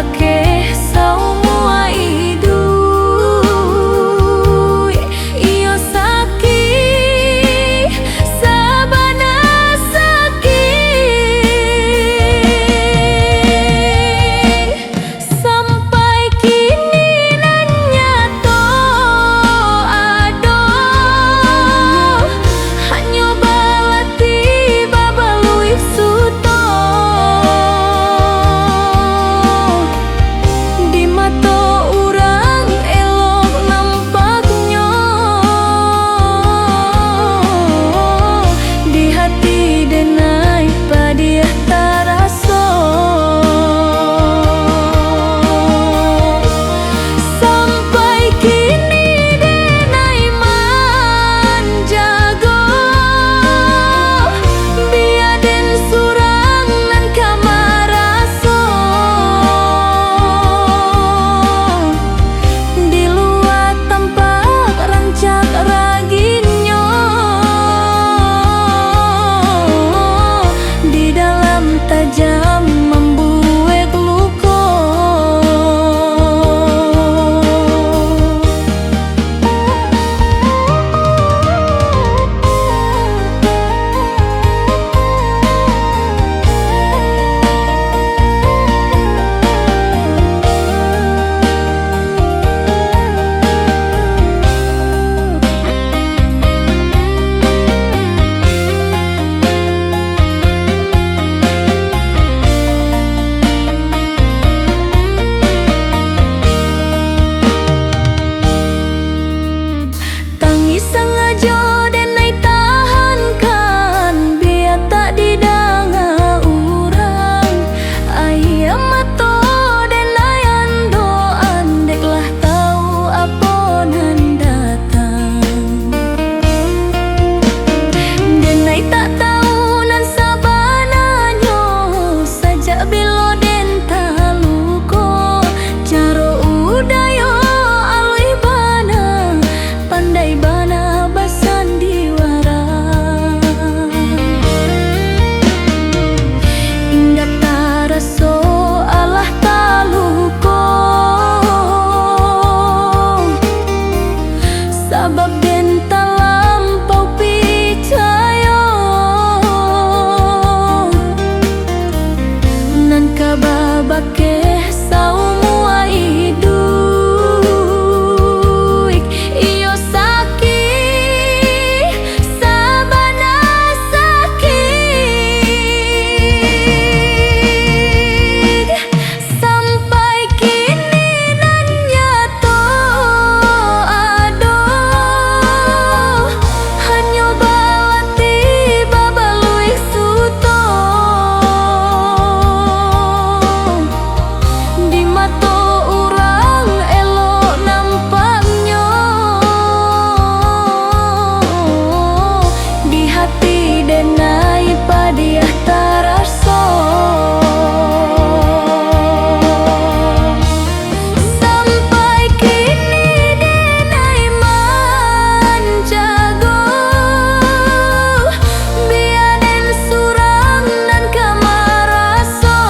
babake saumua idui iyo sakit sabana sakit sampai kini nanya to aduh hanya balati babalui suto di mata urang elok nampaknya di hati denai padiah taraso sampai kini denai manjago biaden surang nan kamaraso di luar tampak rancak raginyo di dalam tajam membuat luka tangis sengaja dan naik tahankan biar tak didanga urang ayam mato dan layan doan deklah tahu apa nan datang dan naik tak tahu nan sabananyo saja bilo den taluko caro udayo alwi bana pandai bana basan diwara ingat taraso alah taluko sabab den talampau picayo nan kababake saumua idui iyo sakit sabana sakit sampai kini nanya to aduh hanya balati babalui suto di mata urang elok nampaknya di hati denai padiah taraso sampai kini denai manjago biaden surang nan kamaraso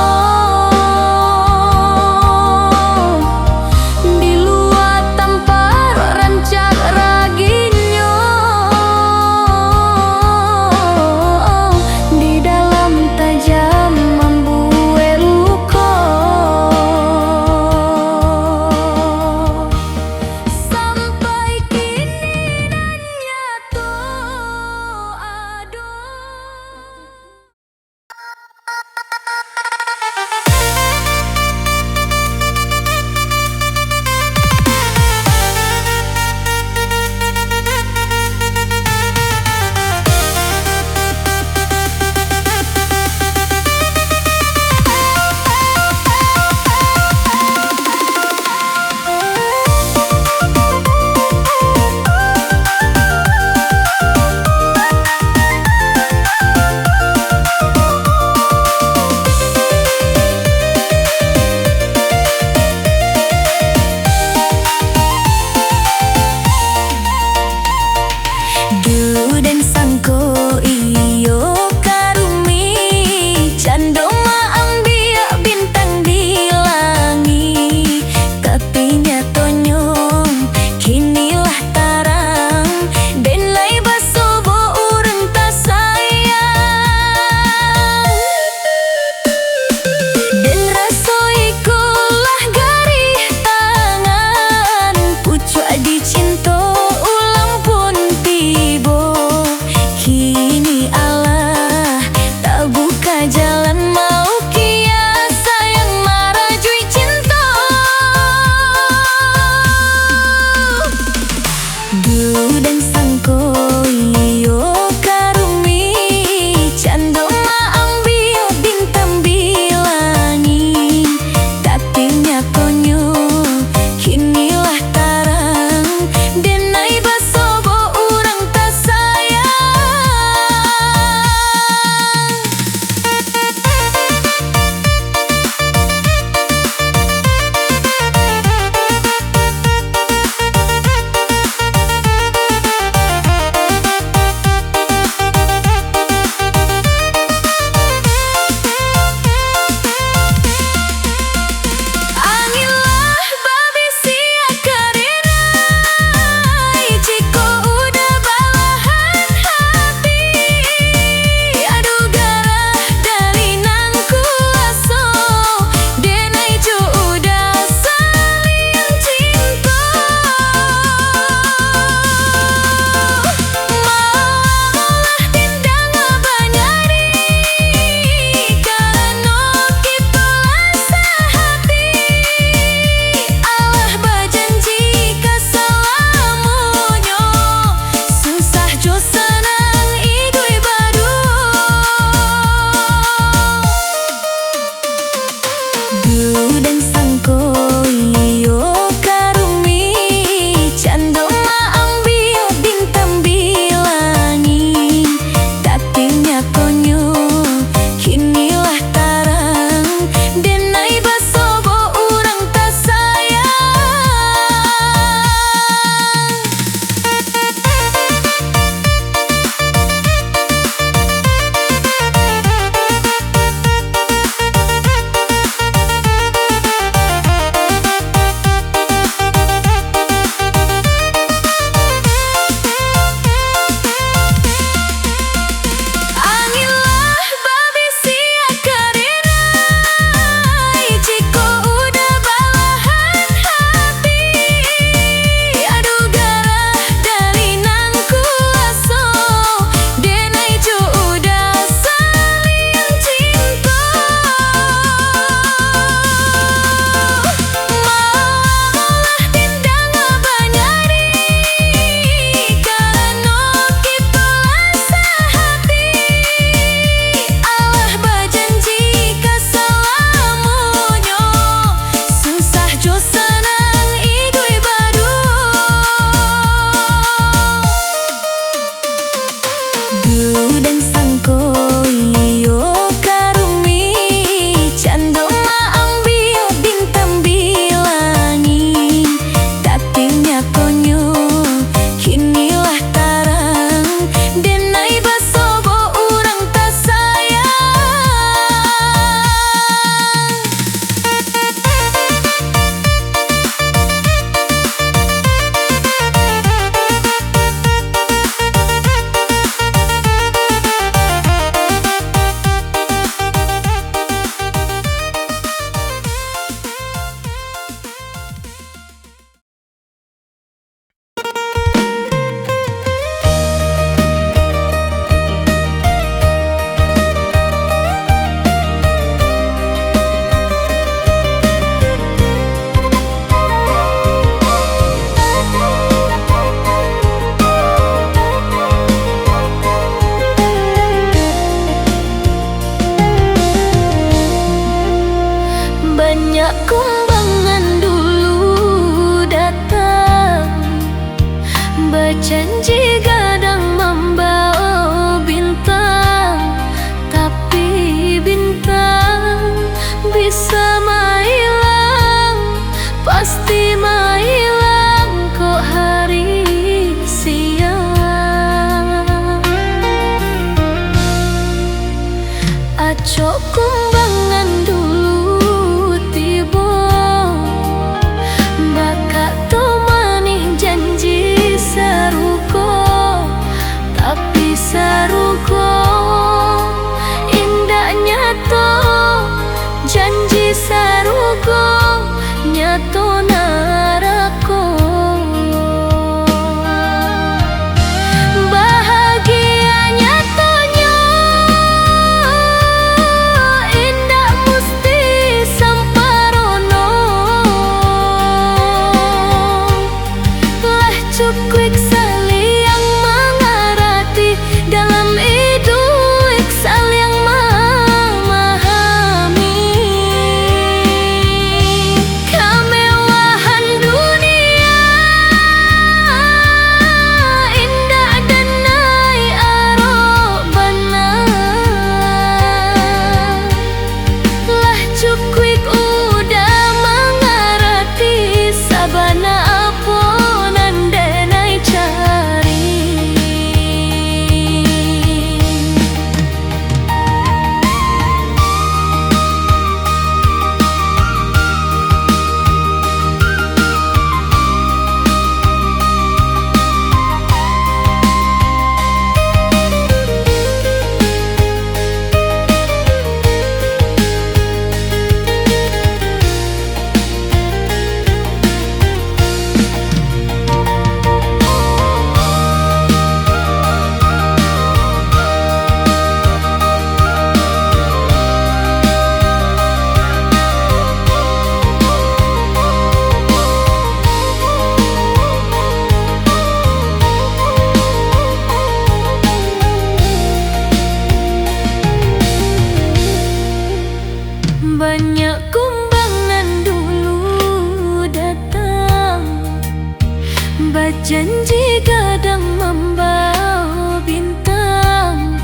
Janji kadang membawa bintang,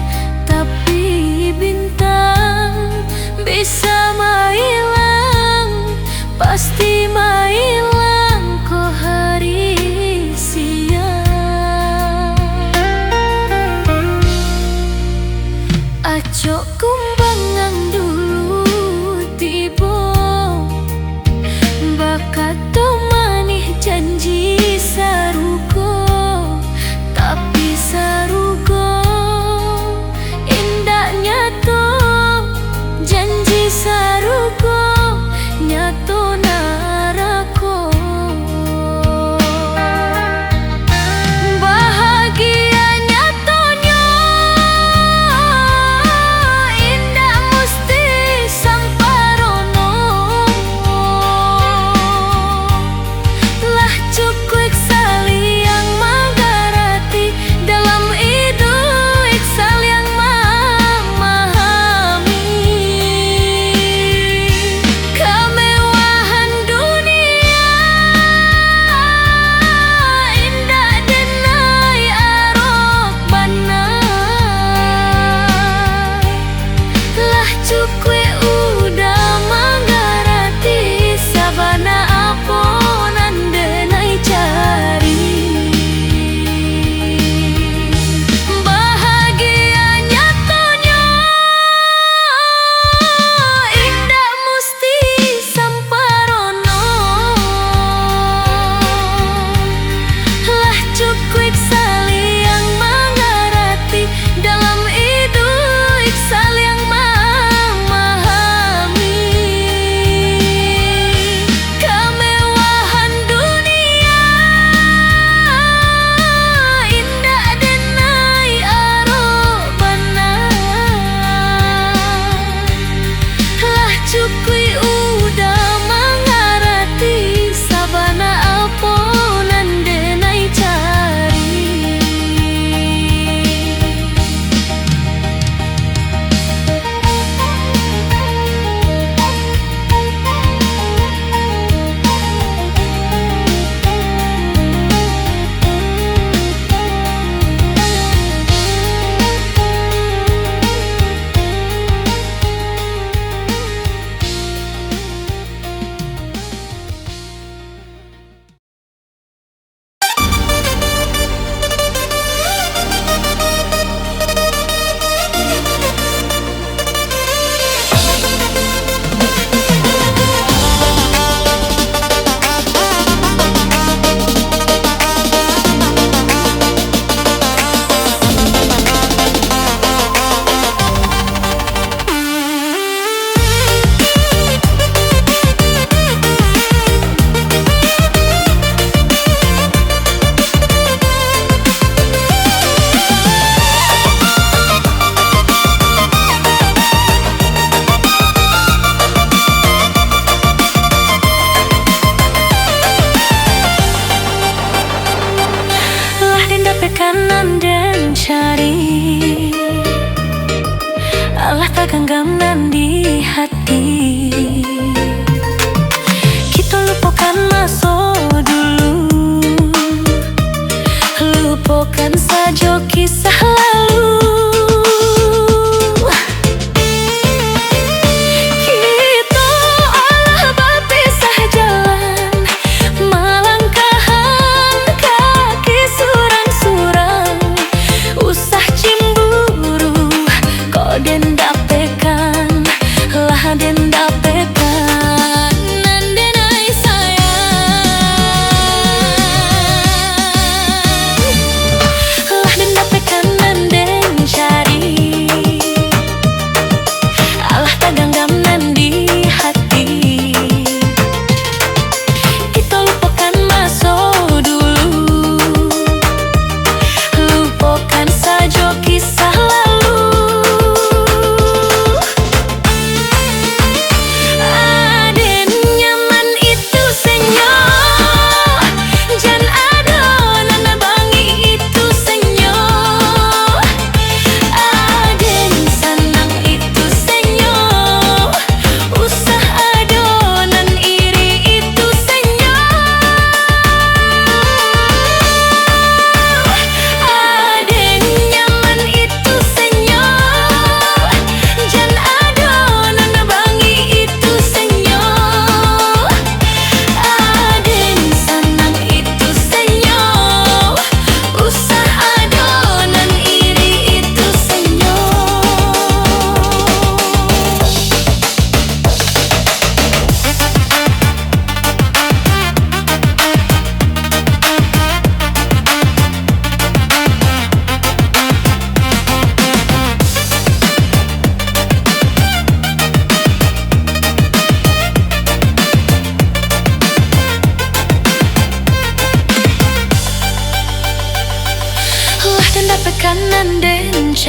tapi bintang bisa mailang, pasti mailang ko hari siang. Aco kumbangang dulu tibo, bakat to manih janji sarugo, tapi sarugo indahnya to janji sarugo nyato narako.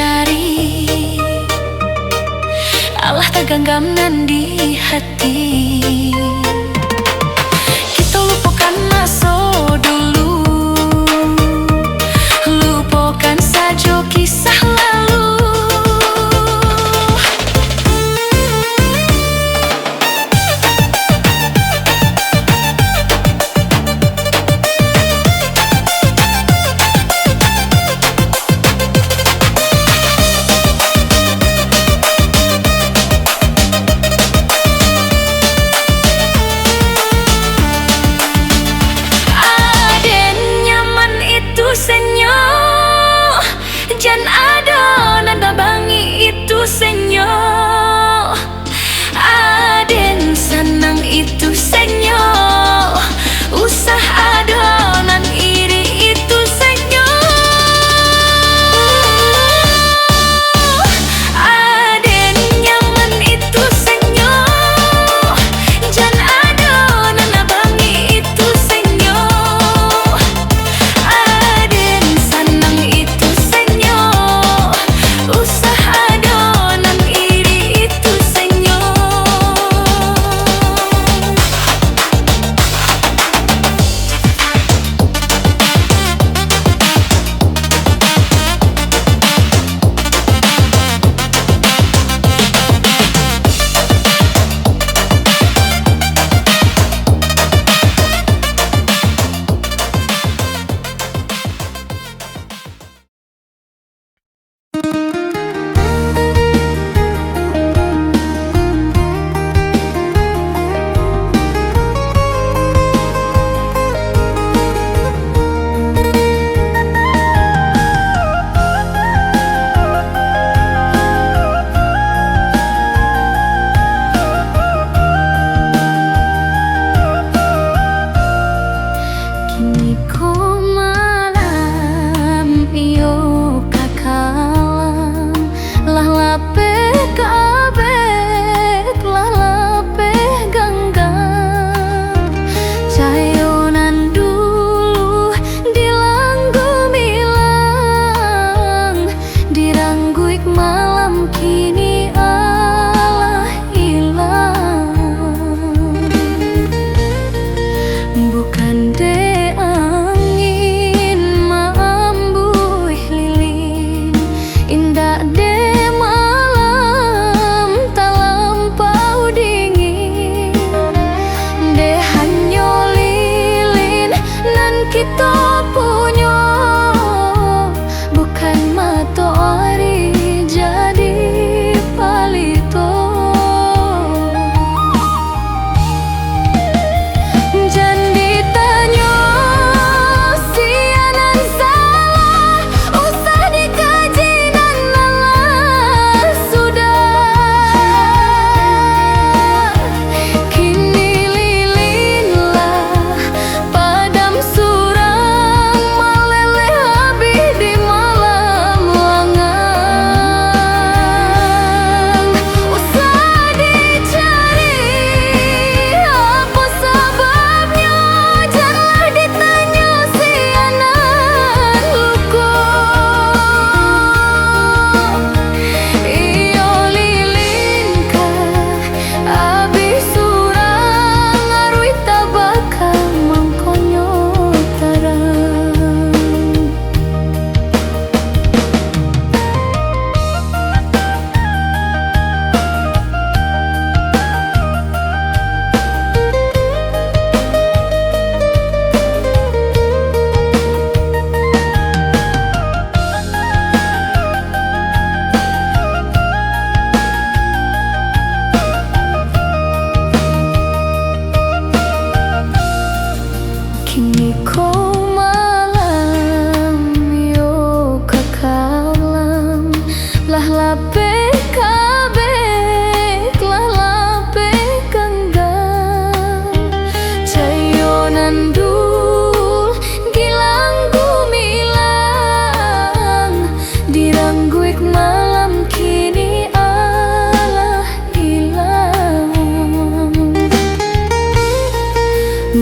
dicari, Allah tergenggam nan di hati. Kita lupakan masa dulu, lupakan saja kisah lalu. Jan ada nan babangi itu senyo, aden senang itu senyo, usah ada nan iri itu senyo, aden nyaman itu senyo, jan ada nan babangi itu senyo, aden senang itu usah ada nan iri itu senyo. Kita punya bukan matahari jadi palito. Jangan ditanya sianan salah, usah dikaji dan lelah sudah. Kini lilinlah padam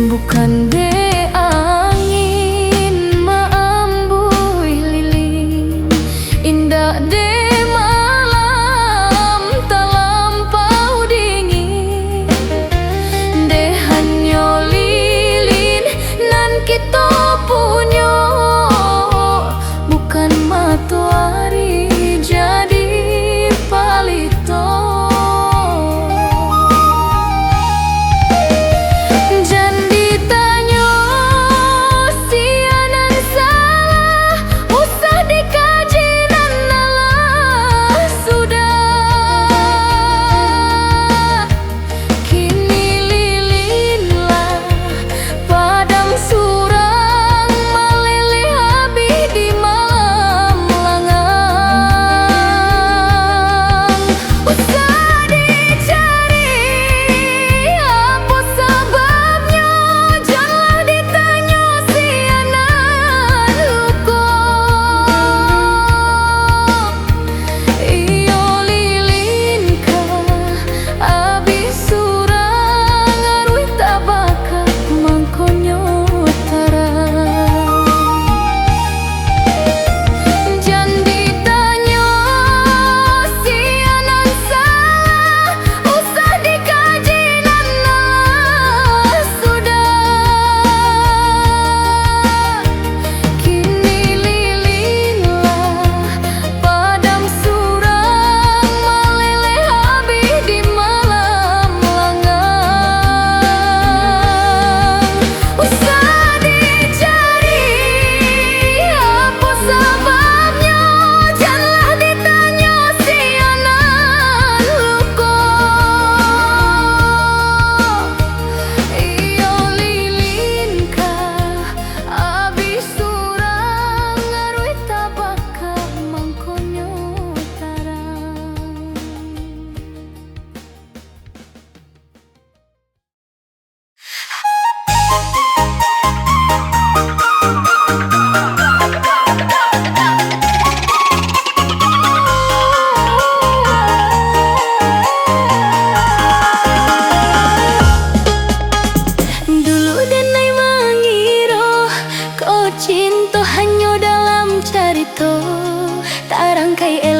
bukan de angin maambui lilin indah de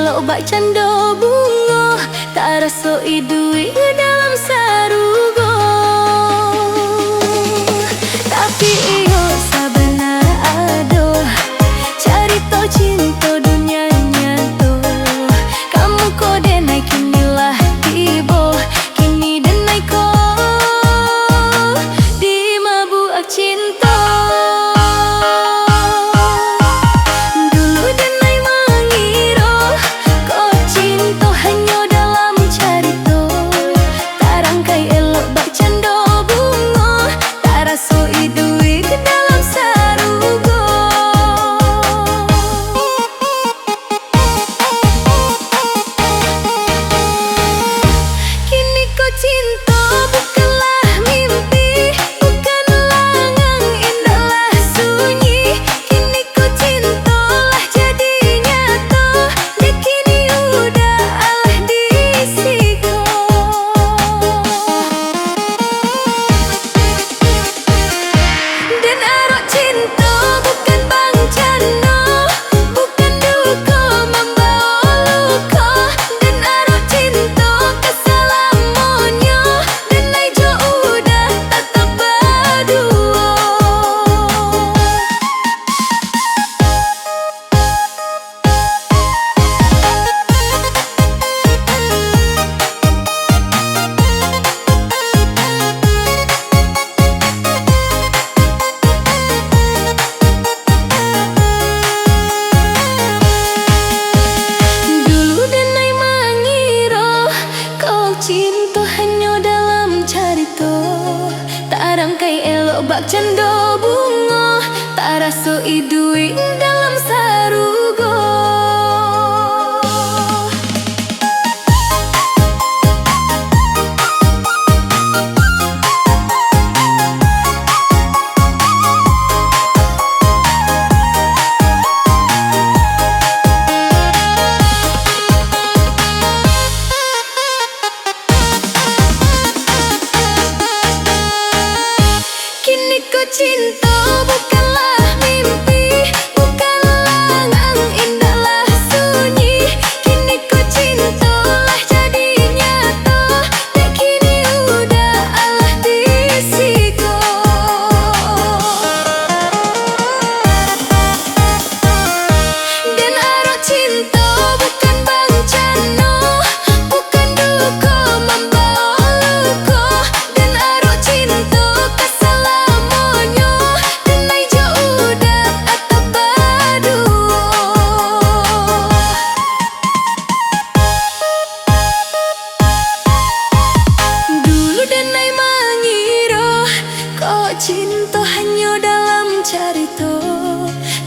elok bak cando bunga, tak rasa idui dalam sarugo. Tapi iyo sabana ado carita cinta dunia nyata. Kamu kode naik kinilah tiba, kini dan naik ko di mabuk cinta. Dulu dan naik mengira kau cinta hanya dalam carita. Tak rangkai elok bak canda bunga, tak rasa idui ke dalam sarugo. Kini kau cinta bukanlah mimpi, bukanlah angan indahlah sunyi. Kini kau cinta lah jadi nyata, dan kini udah alah disigo. Dan arok cinta bukan bencana, bukan duka membawa luka. Dan arok cinta kesalamannya, dan aja udah tetap berdua. Dulu dan naik mengira kau cinta hanya dalam carita. Tak rangkai elok bak canda bunga, tak rasa idui dalam sarugo. Kini kau cinta bukanlah mimpi, bukanlah angan indahlah sunyi. Kini kau cinta lah jadi nyata, dan kini udah alah disigo. Dan arok cinta bukan bencana, bukan duka membawa luka. Dan arok cinta kesalamannya, dan aja udah atap berdua. Dulu dan naik mengira kau cinta hanya dalam carita.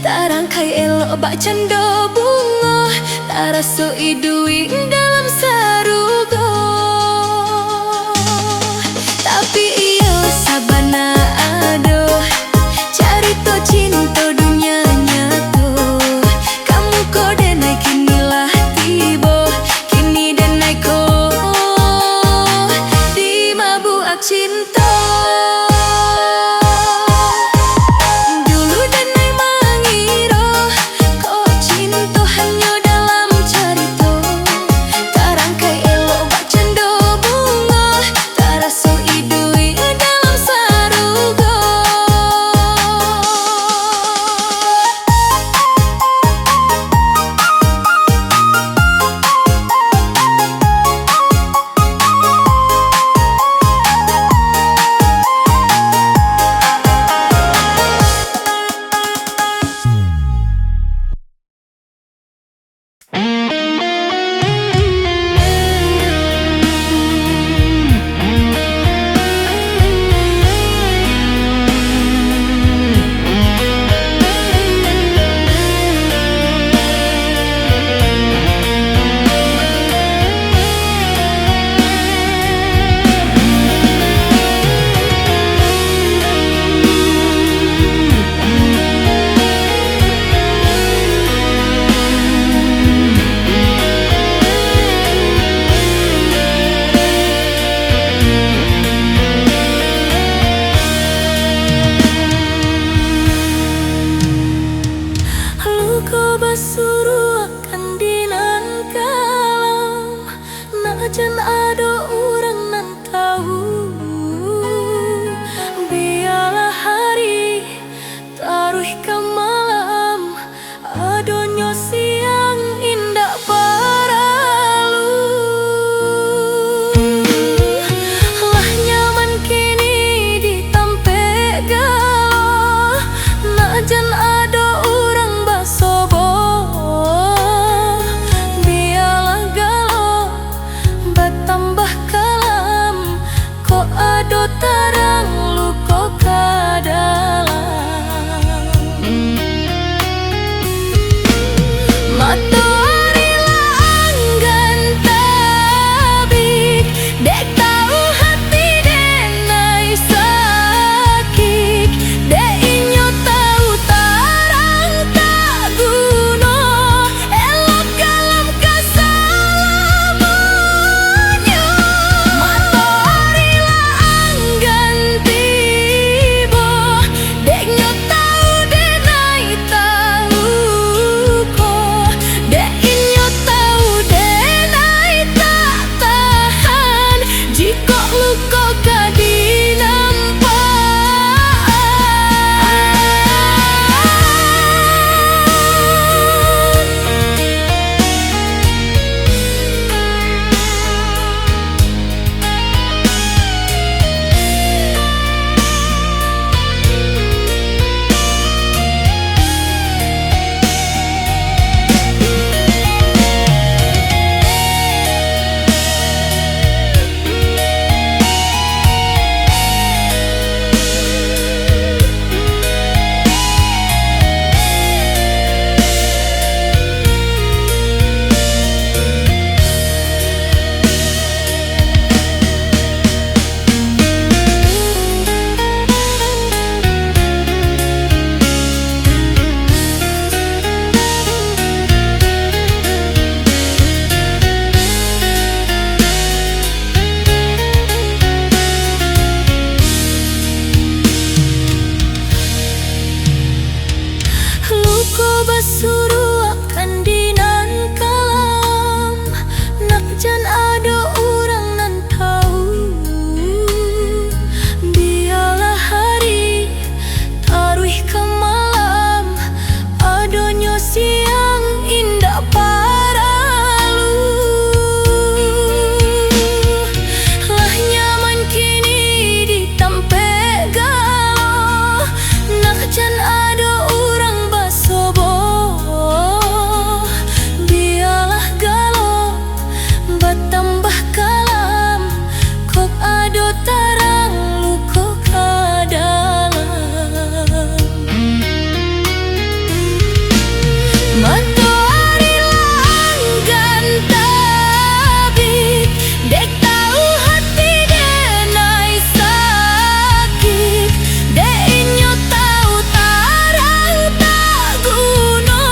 Tak rangkai elok bak canda bunga, tak rasa idui dalam sarugo. Tapi iyo sabana ado carita cinta dunia nyata. Kamu kode naik kinilah tiba, kini dan naik ko di mabuk cinta. Dulu dan naik mengira kau cinta hanya dalam carita. Tak rangkai elok bak suruh akan dinan kalam, nak jan ado orang nan tahu. Biarlah hari taruh ke malam, adonyo siang indah paralu. Lah nyaman kini ditampe galo, nak jan ado orang basobo. Biarlah galo batambah kalam, kok ado tarang luko kadalam. Matahari langgan tabit, dek tahu hati denai sakit. Dek inyo tahu tarang tak guna,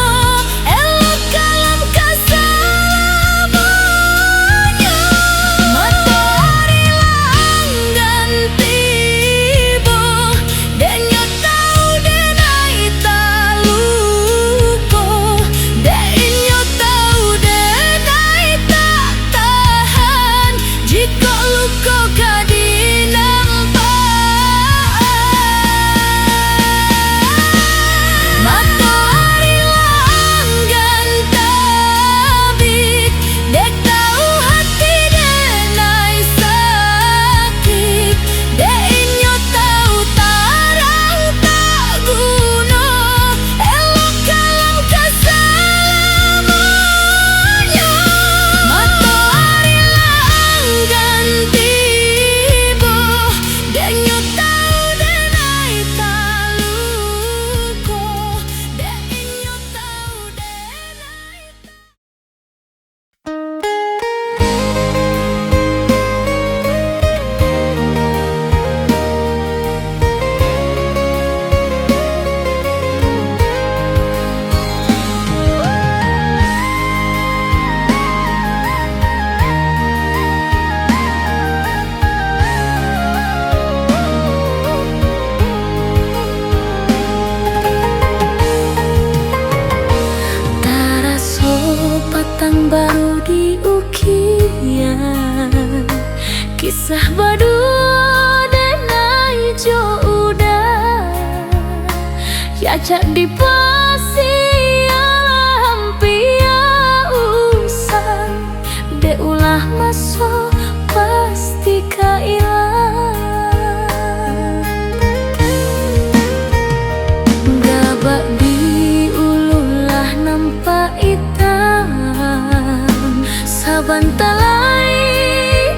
elok kalam kasalamanya. Matahari langgan tiba, dek nyo tahu denai taluko. Dek inyo tahu denai tak tahan, jika luko kadinampaan. Matahari langgan tabit, dek tahu hati denai sakit. Dek inyo tahu tarang tak guna, elok kalam kasalamanya. Matahari langgan tiba, dek nyo tahu denai taluko. Dek inyo tahu denai. Taraso patang baru diukian, kisah badua denai jo udah. Ya cak di pasialam pia usang, de ulah masuk pasti kailang. Gabak di ululah nampak hitam, saban talai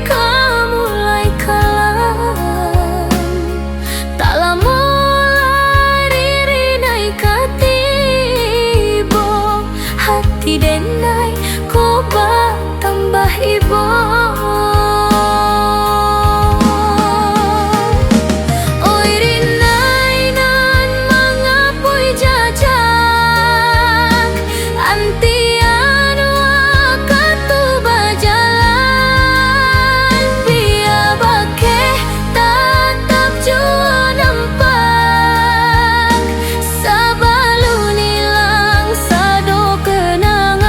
kamulai kalam. Tak lama riri naik katibo, hati denai koba tambah ibo. Oi rinai nan mangapui jajak, antian wakatu bajalan. Biar bake tatap jua nampak, sabalun hilang sado kenangan.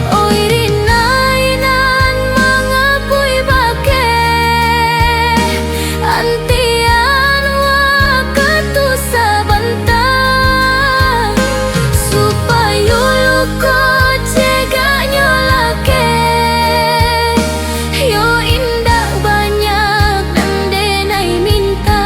Oi rinai nan mangapui bake, antian wakatu sabantar, supaya luko cegaknya lake. Yo indah banyak dan denai minta.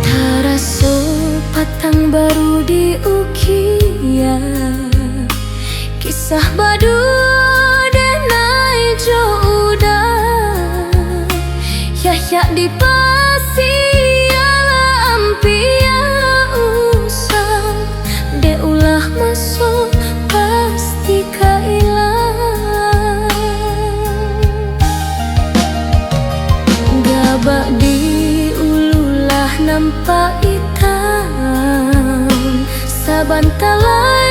Taraso patang baru diukian, kisah badua denai jo udah. Ya di pasialam bak di ululah nampak hitam saban talai